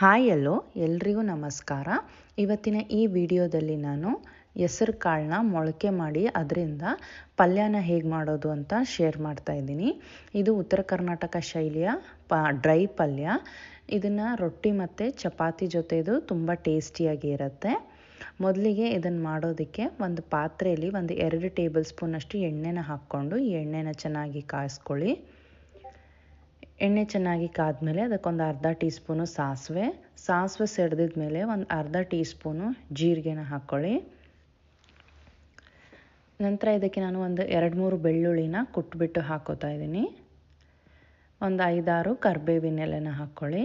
Hi ಎಲ್ಲೋ ಎಲ್ರಿಗೂ ನಮಸ್ಕಾರ. ಇವತ್ತಿನ ಈ ವಿಡಿಯೋದಲ್ಲಿ ನಾನು ಹೆಸರು ಕಾಳನ್ನ ಮೊಳಕೆ ಮಾಡಿ ಅದರಿಂದ ಪಲ್ಯನ ಹೇಗೆ ಮಾಡೋದು ಅಂತ ಶೇರ್ ಮಾಡ್ತಾ ಇದ್ದೀನಿ. ಇದು ಉತ್ತರ ಕರ್ನಾಟಕ ಶೈಲಿಯ ಡ್ರೈ ಪಲ್ಯ. ಇದನ್ನು ರೊಟ್ಟಿ ಮತ್ತು ಚಪಾತಿ ಜೊತೆದು ತುಂಬ ಟೇಸ್ಟಿಯಾಗಿ ಇರುತ್ತೆ. ಮೊದಲಿಗೆ ಇದನ್ನು ಮಾಡೋದಕ್ಕೆ ಒಂದು ಪಾತ್ರೆಯಲ್ಲಿ 2 ಟೇಬಲ್ ಸ್ಪೂನಷ್ಟು ಎಣ್ಣೆನ ಹಾಕ್ಕೊಂಡು ಈ ಎಣ್ಣೆನ ಚೆನ್ನಾಗಿ ಕಾಯಿಸ್ಕೊಳ್ಳಿ. ಎಣ್ಣೆ ಚೆನ್ನಾಗಿ ಕಾದ್ಮೇಲೆ ಅದಕ್ಕೊಂದು ಅರ್ಧ ಟೀ ಸ್ಪೂನು ಸಾಸಿವೆ ಸಿಡ್ದಿದ ಮೇಲೆ ಒಂದು ಅರ್ಧ ಟೀ ಸ್ಪೂನು ಜೀರಿಗೆನ ಹಾಕ್ಕೊಳ್ಳಿ. ನಂತರ ಇದಕ್ಕೆ ನಾನು ಒಂದು 2-3 ಬೆಳ್ಳುಳ್ಳಿನ ಕುಟ್ಬಿಟ್ಟು ಹಾಕೋತಾ ಇದ್ದೀನಿ. ಒಂದು 5-6 ಕರಿಬೇವಿನ ಎಲೆನ ಹಾಕ್ಕೊಳ್ಳಿ.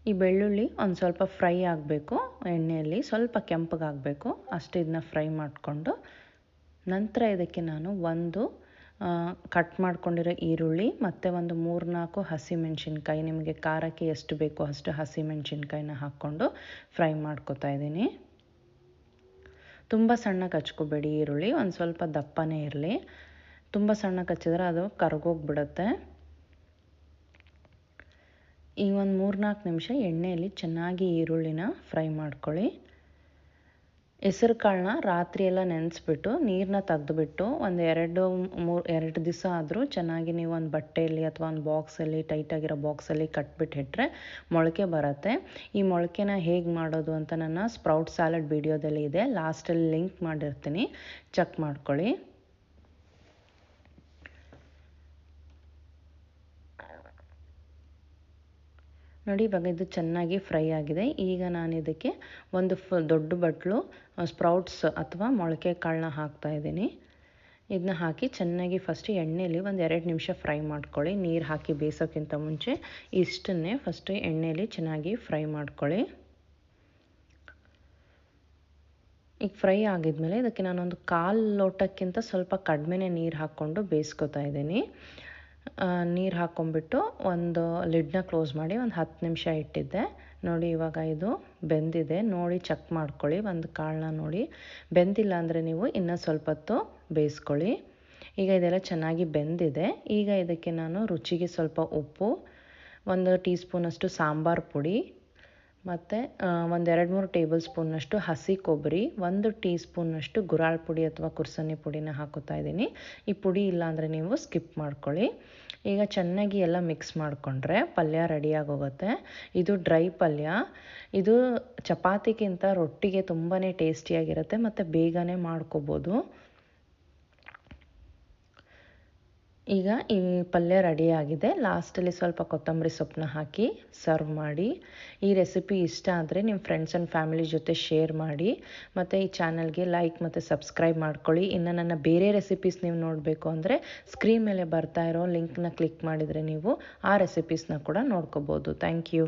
ಈ ಬೆಳ್ಳುಳ್ಳಿ ಒಂದು ಸ್ವಲ್ಪ ಫ್ರೈ ಆಗಬೇಕು, ಎಣ್ಣೆಯಲ್ಲಿ ಸ್ವಲ್ಪ ಕೆಂಪಗಾಗಬೇಕು, ಅಷ್ಟು ಇದನ್ನ ಫ್ರೈ ಮಾಡಿಕೊಂಡು ನಂತರ ಇದಕ್ಕೆ ನಾನು ಒಂದು ಕಟ್ ಮಾಡ್ಕೊಂಡಿರೋ ಈರುಳ್ಳಿ ಮತ್ತು ಒಂದು 3-4 ಹಸಿಮೆಣ್ಸಿನ್ಕಾಯಿ, ನಿಮಗೆ ಖಾರಕ್ಕೆ ಎಷ್ಟು ಬೇಕೋ ಅಷ್ಟು ಹಸಿಮೆಣ್ಸಿನ್ಕಾಯಿನ ಹಾಕ್ಕೊಂಡು ಫ್ರೈ ಮಾಡ್ಕೊತಾ ಇದ್ದೀನಿ. ತುಂಬ ಸಣ್ಣಗೆ ಹಚ್ಕೋಬೇಡಿ ಈರುಳ್ಳಿ, ಒಂದು ಸ್ವಲ್ಪ ದಪ್ಪನೇ ಇರಲಿ. ತುಂಬ ಸಣ್ಣಗೆ ಹಚ್ಚಿದ್ರೆ ಅದು ಕರ್ಗೋಗ್ಬಿಡುತ್ತೆ. ಈ ಒಂದು 3-4 ನಿಮಿಷ ಎಣ್ಣೆಯಲ್ಲಿ ಚೆನ್ನಾಗಿ ಈರುಳ್ಳಿನ ಫ್ರೈ ಮಾಡ್ಕೊಳ್ಳಿ. ಹೆಸರು ಕಾಳನ್ನ ರಾತ್ರಿ ಎಲ್ಲ ನೆನೆಸ್ಬಿಟ್ಟು ನೀರನ್ನ ತೆಗೆದುಬಿಟ್ಟು ಒಂದು 2 ದಿವಸ ಆದರೂ ಚೆನ್ನಾಗಿ ನೀವು ಒಂದು ಬಟ್ಟೆಯಲ್ಲಿ ಅಥವಾ ಒಂದು ಬಾಕ್ಸಲ್ಲಿ, ಟೈಟಾಗಿರೋ ಬಾಕ್ಸಲ್ಲಿ ಕಟ್ಬಿಟ್ಟಿಟ್ರೆ ಮೊಳಕೆ ಬರುತ್ತೆ. ಈ ಮೊಳಕೆನ ಹೇಗೆ ಮಾಡೋದು ಅಂತ ನನ್ನ ಸ್ಪ್ರೌಟ್ ಸ್ಯಾಲಡ್ ವಿಡಿಯೋದಲ್ಲಿ ಇದೆ, ಲಾಸ್ಟಲ್ಲಿ ಲಿಂಕ್ ಮಾಡಿರ್ತೀನಿ, ಚೆಕ್ ಮಾಡ್ಕೊಳ್ಳಿ. ನೋಡಿ, ಇವಾಗ ಇದು ಚೆನ್ನಾಗಿ ಫ್ರೈ ಆಗಿದೆ. ಈಗ ನಾನು ಇದಕ್ಕೆ ಒಂದು ದೊಡ್ಡ ಬಟ್ಲು ಸ್ಪ್ರೌಟ್ಸ್ ಅಥವಾ ಮೊಳಕೆ ಕಾಳನ್ನ ಹಾಕ್ತಾ ಇದ್ದೀನಿ. ಇದನ್ನ ಹಾಕಿ ಚೆನ್ನಾಗಿ ಫಸ್ಟ್ ಎಣ್ಣೆಯಲ್ಲಿ ಒಂದು 2 ನಿಮಿಷ ಫ್ರೈ ಮಾಡ್ಕೊಳ್ಳಿ. ನೀರು ಹಾಕಿ ಬೇಯಿಸೋಕ್ಕಿಂತ ಮುಂಚೆ ಇಷ್ಟನ್ನೇ ಫಸ್ಟು ಎಣ್ಣೆಯಲ್ಲಿ ಚೆನ್ನಾಗಿ ಫ್ರೈ ಮಾಡ್ಕೊಳ್ಳಿ. ಈಗ ಫ್ರೈ ಆಗಿದ್ಮೇಲೆ ಇದಕ್ಕೆ ನಾನೊಂದು 1/4 ಲೋಟಕ್ಕಿಂತ ಸ್ವಲ್ಪ ಕಡಿಮೆನೇ ನೀರು ಹಾಕ್ಕೊಂಡು ಬೇಯಿಸ್ಕೊತಾ ಇದ್ದೀನಿ. ನೀರು ಹಾಕ್ಕೊಂಬಿಟ್ಟು ಒಂದು ಲಿಡ್ನ ಕ್ಲೋಸ್ ಮಾಡಿ ಒಂದು 10 ನಿಮಿಷ ಇಟ್ಟಿದ್ದೆ. ನೋಡಿ, ಇವಾಗ ಇದು ಬೆಂದಿದೆ. ನೋಡಿ ಚೆಕ್ ಮಾಡ್ಕೊಳ್ಳಿ, ಒಂದು ಕಾಳನ್ನ ನೋಡಿ. ಬೆಂದಿಲ್ಲ ಅಂದರೆ ನೀವು ಇನ್ನೂ ಸ್ವಲ್ಪ ಹೊತ್ತು ಬೇಯಿಸ್ಕೊಳ್ಳಿ. ಈಗ ಇದೆಲ್ಲ ಚೆನ್ನಾಗಿ ಬೆಂದಿದೆ. ಈಗ ಇದಕ್ಕೆ ನಾನು ರುಚಿಗೆ ಸ್ವಲ್ಪ ಉಪ್ಪು, 1 ಟೀ ಸ್ಪೂನಷ್ಟು ಸಾಂಬಾರು ಪುಡಿ ಮತ್ತು ಒಂದು 2-3 ಟೇಬಲ್ ಸ್ಪೂನ್ನಷ್ಟು ಹಸಿ ಕೊಬ್ಬರಿ, 1 ಟೀ ಸ್ಪೂನ್ನಷ್ಟು ಗುರಾಳ್ ಪುಡಿ ಅಥವಾ ಕುರ್ಸನಿ ಪುಡಿನ ಹಾಕೋತಾ ಇದ್ದೀನಿ. ಈ ಪುಡಿ ಇಲ್ಲಾಂದರೆ ನೀವು ಸ್ಕಿಪ್ ಮಾಡ್ಕೊಳ್ಳಿ. ಈಗ ಚೆನ್ನಾಗಿ ಎಲ್ಲ ಮಿಕ್ಸ್ ಮಾಡಿಕೊಂಡ್ರೆ ಪಲ್ಯ ರೆಡಿಯಾಗೋಗುತ್ತೆ. ಇದು ಡ್ರೈ ಪಲ್ಯ. ಇದು ಚಪಾತಿಗಿಂತ ರೊಟ್ಟಿಗೆ ತುಂಬಾ ಟೇಸ್ಟಿಯಾಗಿರುತ್ತೆ ಮತ್ತು ಬೇಗನೆ ಮಾಡ್ಕೋಬೋದು. ಈಗ ಈ ಪಲ್ಯ ರೆಡಿಯಾಗಿದೆ. ಲಾಸ್ಟಲ್ಲಿ ಸ್ವಲ್ಪ ಕೊತ್ತಂಬರಿ ಸೊಪ್ಪನ್ನ ಹಾಕಿ ಸರ್ವ್ ಮಾಡಿ. ಈ ರೆಸಿಪಿ ಇಷ್ಟ ಆದರೆ ನಿಮ್ಮ ಫ್ರೆಂಡ್ಸ್ ಆ್ಯಂಡ್ ಫ್ಯಾಮಿಲಿ ಜೊತೆ ಶೇರ್ ಮಾಡಿ ಮತ್ತು ಈ ಚಾನಲ್ಗೆ ಲೈಕ್ ಮತ್ತು ಸಬ್ಸ್ಕ್ರೈಬ್ ಮಾಡ್ಕೊಳ್ಳಿ. ಇನ್ನು ನನ್ನ ಬೇರೆ ರೆಸಿಪೀಸ್ ನೀವು ನೋಡಬೇಕು ಅಂದರೆ ಸ್ಕ್ರೀನ್ ಮೇಲೆ ಬರ್ತಾ ಇರೋ ಲಿಂಕ್ನ ಕ್ಲಿಕ್ ಮಾಡಿದರೆ ನೀವು ಆ ರೆಸಿಪೀಸ್ನ ಕೂಡ ನೋಡ್ಕೋಬೋದು. Thank you.